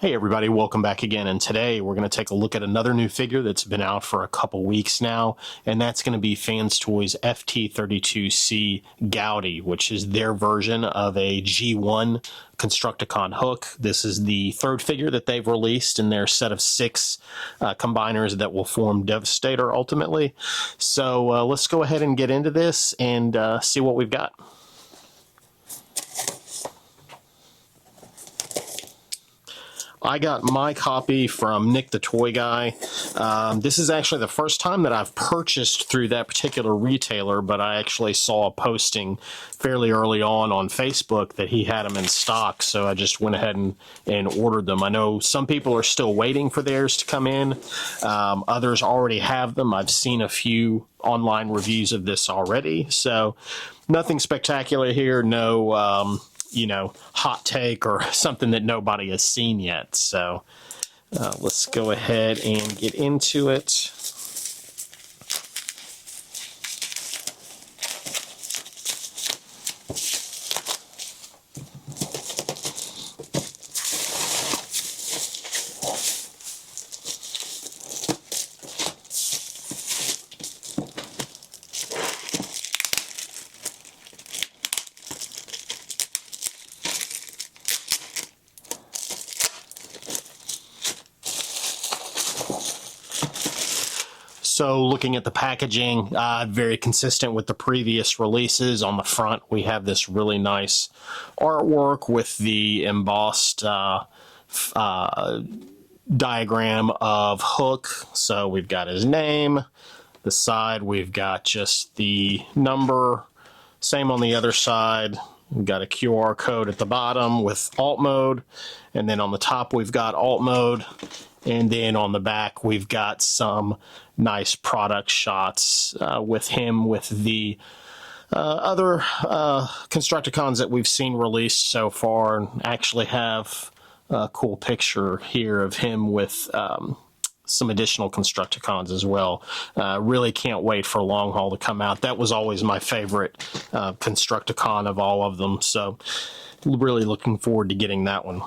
Hey everybody, welcome back again, and today we're going to take a look at another new figure that's been out for a couple weeks now, and that's going to be Fans Toys FT-32C Gaudi, which is their version of a G1 Constructicon hook. This is the third figure that they've released in their set of 6 combiners that will form Devastator ultimately. So let's go ahead and get into this and see what we've got. I got my copy from Nick the Toy Guy. This is actually the first time that I've purchased through that particular retailer, but I actually saw a posting fairly early on Facebook that he had them in stock, so I just went ahead and ordered them. I know some people are still waiting for theirs to come in. Others already have them. I've seen a few online reviews of this already, so nothing spectacular here. No you know, hot take or something that nobody has seen yet. So let's go ahead and get into it. So looking at the packaging, very consistent with the previous releases. On the front, we have this really nice artwork with the embossed diagram of Hook. So we've got his name. The side, we've got just the number. Same on the other side. We've got a QR code at the bottom with alt mode. And then on the top, we've got alt mode. And then on the back, we've got some nice product shots with him with the other Constructicons that we've seen released so far. And actually have a cool picture here of him with some additional Constructicons as well. Really can't wait for Long Haul to come out. That was always my favorite Constructicon of all of them. So really looking forward to getting that one.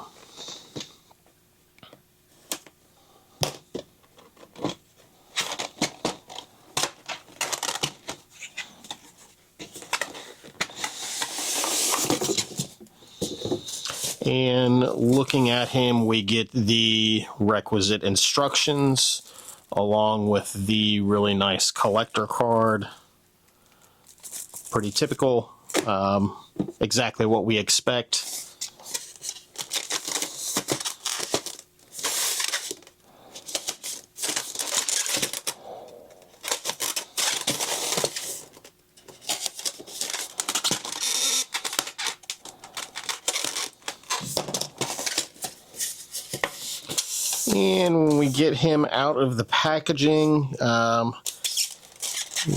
And looking at him, we get the requisite instructions along with the really nice collector card. Pretty typical, exactly what we expect. And when we get him out of the packaging,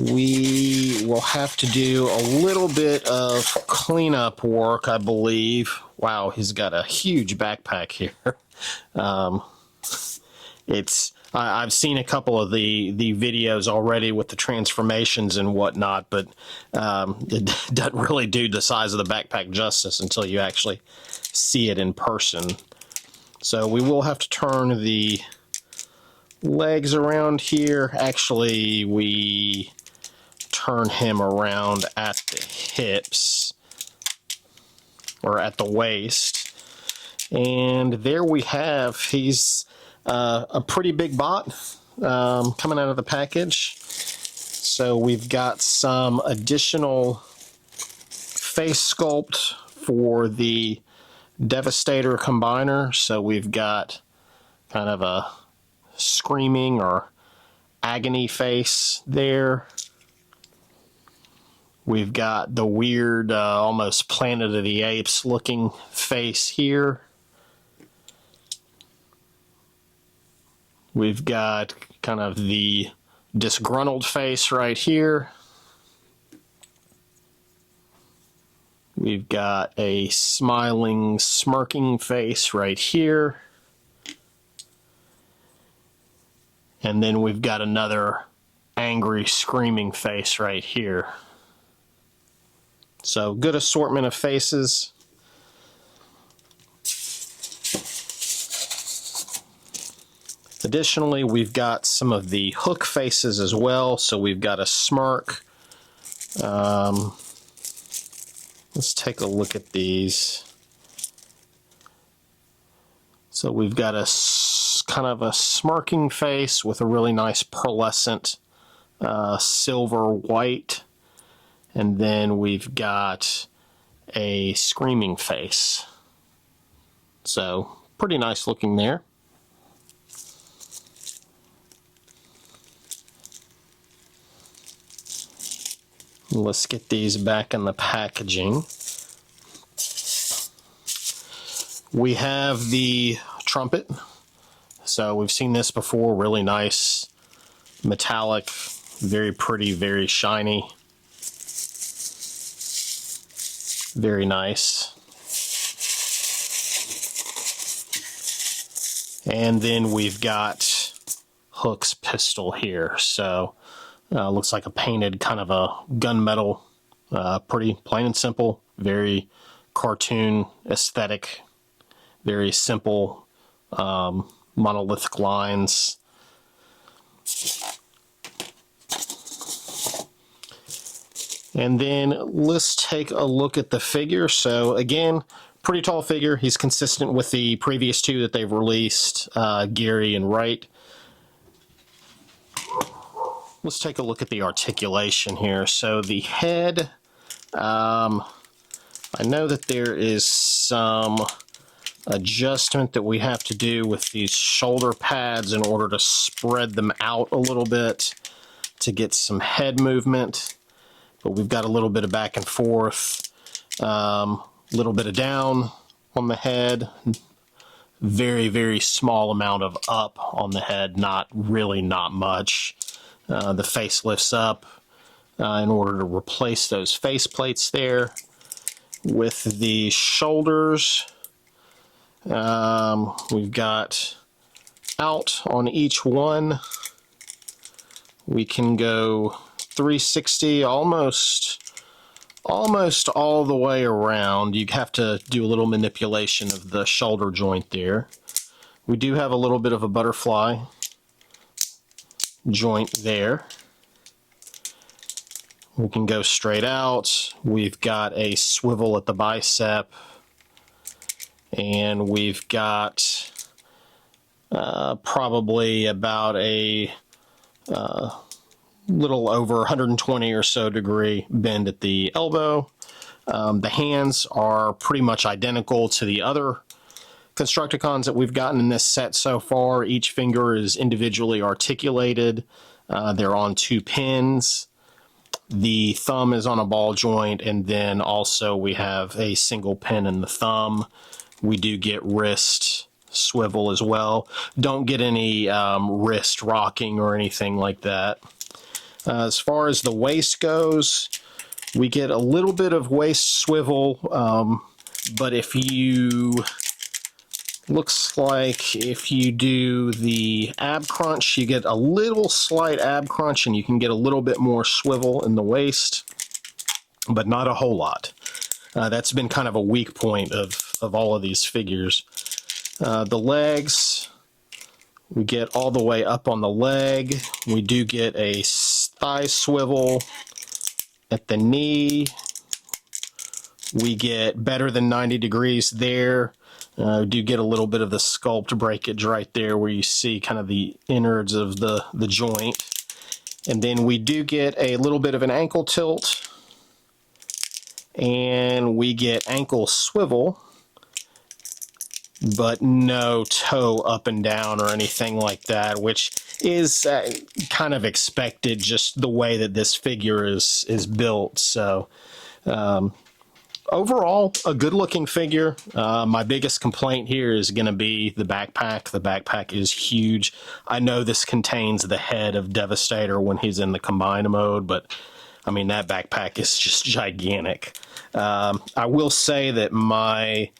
we will have to do a little bit of cleanup work, I believe. Wow, he's got a huge backpack here. I've seen a couple of the videos already with the transformations and whatnot, but it doesn't really do the size of the backpack justice until you actually see it in person. So we will have to turn the legs around here. Actually, we turn him around at the hips, or at the waist. And there we have, he's a pretty big bot coming out of the package. So we've got some additional face sculpt for the Devastator Combiner. So we've got kind of a screaming or agony face there. We've got the weird, almost Planet of the Apes looking face here. We've got kind of the disgruntled face right here. We've got a smiling, smirking face right here. And then we've got another angry, screaming face right here. So, good assortment of faces. Additionally, we've got some of the hook faces as well. So we've got a smirk. Let's take a look at these. So we've got a kind of a smirking face with a really nice pearlescent silver white. And then we've got a screaming face. So pretty nice looking there. Let's get these back in the packaging. We have the trumpet. So we've seen this before, really nice, metallic, very pretty, very shiny. Very nice. And then we've got Hook's pistol here. So looks like a painted kind of a gunmetal, pretty plain and simple, very cartoon aesthetic, very simple monolithic lines. And then let's take a look at the figure. So again, pretty tall figure. He's consistent with the previous two that they've released, Gary and Wright. Let's take a look at the articulation here. So the head, I know that there is some adjustment that we have to do with these shoulder pads in order to spread them out a little bit to get some head movement. But we've got a little bit of back and forth, little bit of down on the head, very, very small amount of up on the head, not much. The face lifts up in order to replace those face plates there. With the shoulders, we've got out on each one. We can go 360 almost all the way around. You have to do a little manipulation of the shoulder joint there. We do have a little bit of a butterfly joint there. We can go straight out. We've got a swivel at the bicep, and we've got probably about a little over 120 or so degree bend at the elbow. The hands are pretty much identical to the other Constructicons that we've gotten in this set so far. Each finger is individually articulated. They're on 2 pins. The thumb is on a ball joint, and then also we have a single pin in the thumb. We do get wrist swivel as well. Don't get any wrist rocking or anything like that. As far as the waist goes, we get a little bit of waist swivel, but if you looks like if you do the ab crunch, you get a little slight ab crunch and you can get a little bit more swivel in the waist, but not a whole lot. That's been kind of a weak point of all of these figures. The legs, we get all the way up on the leg. We do get a thigh swivel at the knee. We get better than 90 degrees there. We do get a little bit of the sculpt breakage right there where you see kind of the innards of the joint. And then we do get a little bit of an ankle tilt. And we get ankle swivel, but no toe up and down or anything like that, which is kind of expected, just the way that this figure is built. So overall, a good looking figure. My biggest complaint here is going to be the backpack. The backpack is huge. I know this contains the head of Devastator when he's in the combine mode, but I mean, that backpack is just gigantic. I will say that my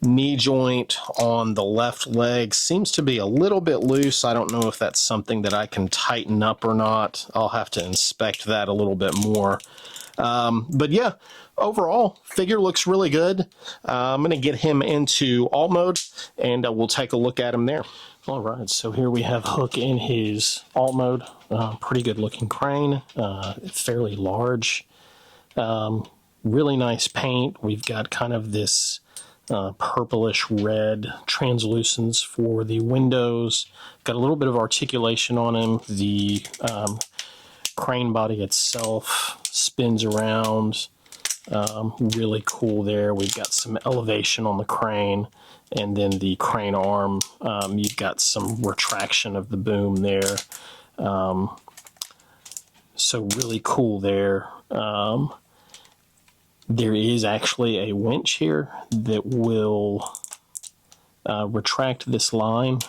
knee joint on the left leg seems to be a little bit loose. I don't know if that's something that I can tighten up or not. I'll have to inspect that a little bit more. But yeah, overall, figure looks really good. I'm going to get him into alt mode, and we'll take a look at him there. All right, so here we have Hook in his alt mode. Pretty good looking crane, fairly large. Really nice paint. We've got kind of this purplish red translucence for the windows. Got a little bit of articulation on him. The crane body itself spins around. Really cool there. We've got some elevation on the crane, and then the crane arm, you've got some retraction of the boom there. So really cool there. There is actually a winch here that will retract this line.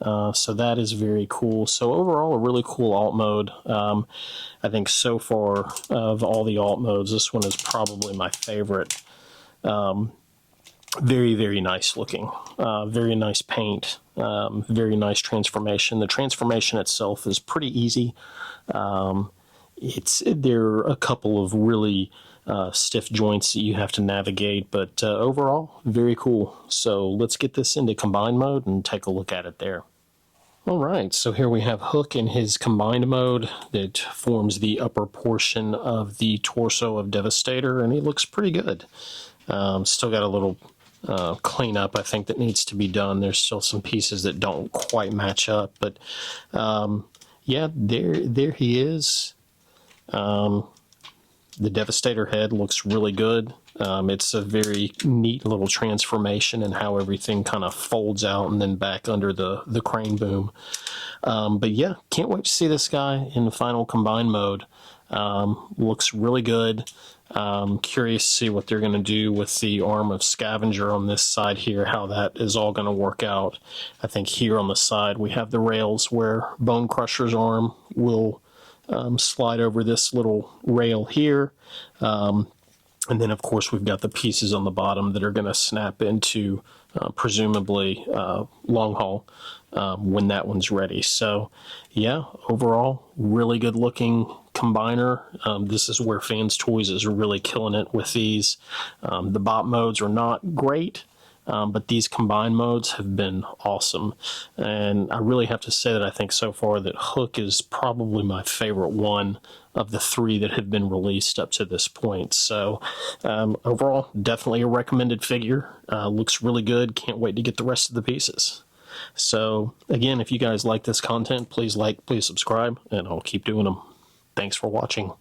So that is very cool. So overall, a really cool alt mode. I think so far of all the alt modes, this one is probably my favorite. Very, very nice looking. Very nice paint. Very nice transformation. The transformation itself is pretty easy. There are a couple of really stiff joints that you have to navigate, but overall, very cool. So let's get this into combined mode and take a look at it there. All right, so here we have Hook in his combined mode that forms the upper portion of the torso of Devastator, and he looks pretty good. Still got a little cleanup, I think, that needs to be done. There's still some pieces that don't quite match up, but yeah, there he is. The Devastator head looks really good. It's a very neat little transformation in how everything kind of folds out and then back under the crane boom. But yeah, can't wait to see this guy in the final combined mode. Looks really good. Curious to see what they're going to do with the arm of Scavenger on this side here, how that is all going to work out. I think here on the side we have the rails where Bone Crusher's arm will slide over this little rail here. And then, of course, we've got the pieces on the bottom that are going to snap into, presumably, long haul when that one's ready. So, yeah, overall, really good looking combiner. This is where Fans Toys is really killing it with these. The bot modes are not great. But these combined modes have been awesome. And I really have to say that I think so far that Hook is probably my favorite one of the three that have been released up to this point. So overall, definitely a recommended figure. Looks really good. Can't wait to get the rest of the pieces. So again, if you guys like this content, please like, please subscribe, and I'll keep doing them. Thanks for watching.